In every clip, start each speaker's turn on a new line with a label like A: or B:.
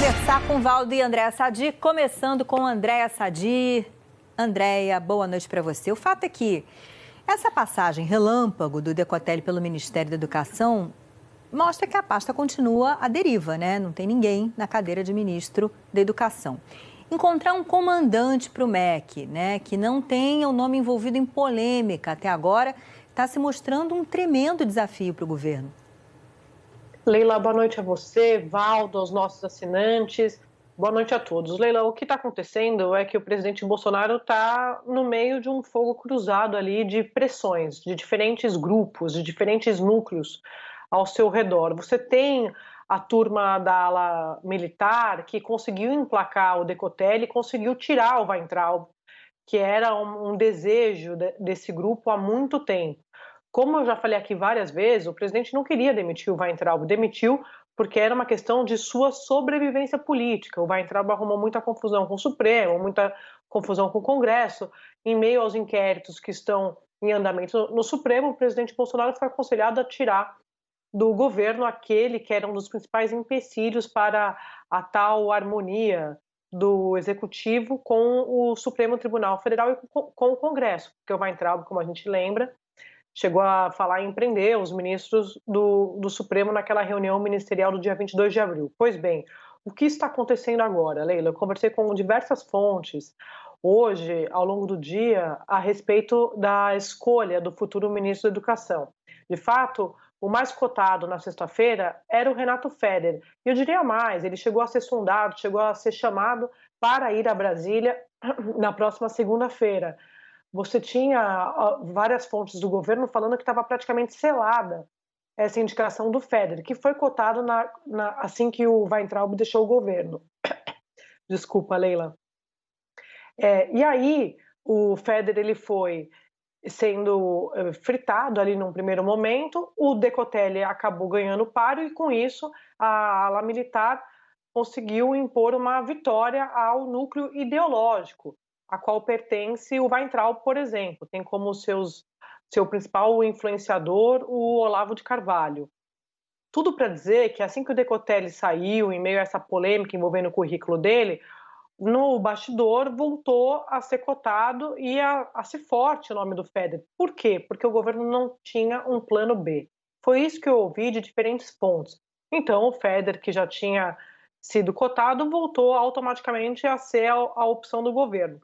A: Conversar com Valdo e Andréa Sadi, começando com Andréa Sadi. Andréa, boa noite para você. O fato é que essa passagem relâmpago do Decotelli pelo Ministério da Educação mostra que a pasta continua à deriva, né? Não tem ninguém na cadeira de ministro da Educação. Encontrar um comandante para o MEC, né, que não tenha o nome envolvido em polêmica até agora, está se mostrando um tremendo desafio para o governo.
B: Leila, boa noite a você, Valdo, aos nossos assinantes. Boa noite a todos. Leila, o que está acontecendo é que o presidente Bolsonaro está no meio de um fogo cruzado ali de pressões, de diferentes grupos, de diferentes núcleos ao seu redor. Você tem a turma da ala militar que conseguiu emplacar o Decotelli e conseguiu tirar o Weintraub, que era um desejo desse grupo há muito tempo. Como eu já falei aqui várias vezes, o presidente não queria demitir o Weintraub, demitiu porque era uma questão de sua sobrevivência política. O Weintraub arrumou muita confusão com o Supremo, muita confusão com o Congresso. Em meio aos inquéritos que estão em andamento no Supremo, o presidente Bolsonaro foi aconselhado a tirar do governo aquele que era um dos principais empecilhos para a tal harmonia do Executivo com o Supremo Tribunal Federal e com o Congresso, porque o Weintraub, como a gente lembra, chegou a falar em prender os ministros do Supremo naquela reunião ministerial do dia 22 de abril. Pois bem, o que está acontecendo agora, Leila? Eu conversei com diversas fontes hoje, ao longo do dia, a respeito da escolha do futuro ministro da Educação. De fato, o mais cotado na sexta-feira era o Renato Feder. E eu diria mais, ele chegou a ser sondado, chegou a ser chamado para ir a Brasília na próxima segunda-feira. Você tinha várias fontes do governo falando que estava praticamente selada essa indicação do Feder, que foi cotado assim que o Weintraub deixou o governo. Desculpa, Leila. E aí, o Feder ele foi sendo fritado ali num primeiro momento, o Decotelli acabou ganhando páreo e, com isso, a ala militar conseguiu impor uma vitória ao núcleo ideológico, a qual pertence o Weintraub, por exemplo. Tem como seu principal influenciador o Olavo de Carvalho. Tudo para dizer que assim que o Decotelli saiu, em meio a essa polêmica envolvendo o currículo dele, no bastidor voltou a ser cotado e a ser forte o nome do Feder. Por quê? Porque o governo não tinha um plano B. Foi isso que eu ouvi de diferentes fontes. Então o Feder, que já tinha sido cotado, voltou automaticamente a ser a opção do governo.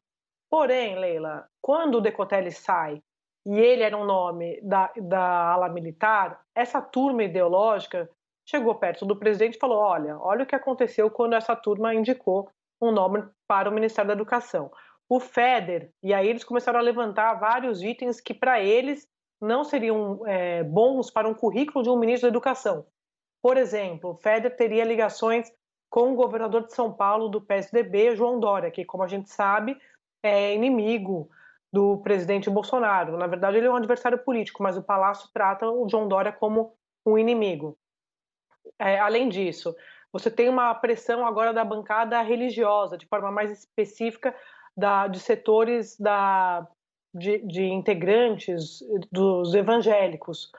B: Porém, Leila, quando o Decotelli sai e ele era um nome da ala militar, essa turma ideológica chegou perto do presidente e falou: olha o que aconteceu quando essa turma indicou um nome para o Ministério da Educação. O Feder, e aí eles começaram a levantar vários itens que para eles não seriam bons para um currículo de um ministro da Educação. Por exemplo, o Feder teria ligações com o governador de São Paulo do PSDB, João Dória, que, como a gente sabe, é inimigo do presidente Bolsonaro. Na verdade, ele é um adversário político, mas o Palácio trata o João Dória como um inimigo. Além disso, você tem uma pressão agora da bancada religiosa, de forma mais específica, de setores de integrantes dos evangélicos.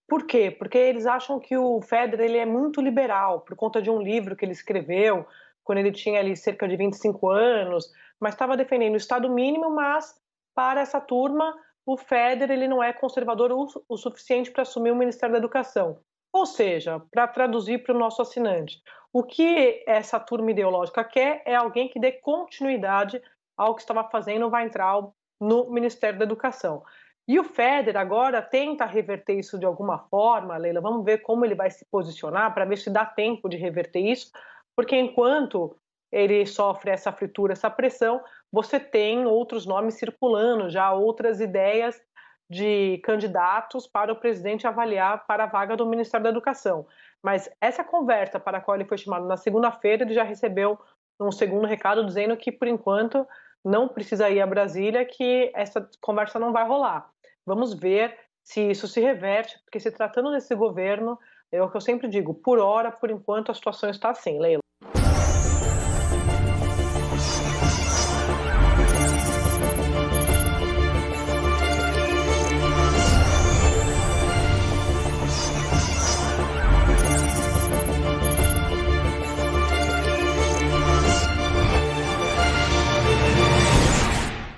B: Por quê? Porque eles acham que o Feder ele é muito liberal, por conta de um livro que ele escreveu quando ele tinha ali cerca de 25 anos, mas estava defendendo o Estado mínimo, mas para essa turma o Feder ele não é conservador o suficiente para assumir o Ministério da Educação. Ou seja, para traduzir para o nosso assinante, o que essa turma ideológica quer é alguém que dê continuidade ao que estava fazendo o Weintraub no Ministério da Educação. E o Feder agora tenta reverter isso de alguma forma, Leila. Vamos ver como ele vai se posicionar para ver se dá tempo de reverter isso, porque enquanto ele sofre essa fritura, essa pressão, você tem outros nomes circulando, já outras ideias de candidatos para o presidente avaliar para a vaga do Ministério da Educação. Mas essa conversa para a qual ele foi chamado na segunda-feira, ele já recebeu um segundo recado dizendo que, por enquanto, não precisa ir a Brasília, que essa conversa não vai rolar. Vamos ver se isso se reverte, porque se tratando desse governo, é o que eu sempre digo, por hora, por enquanto, a situação está assim, Leila.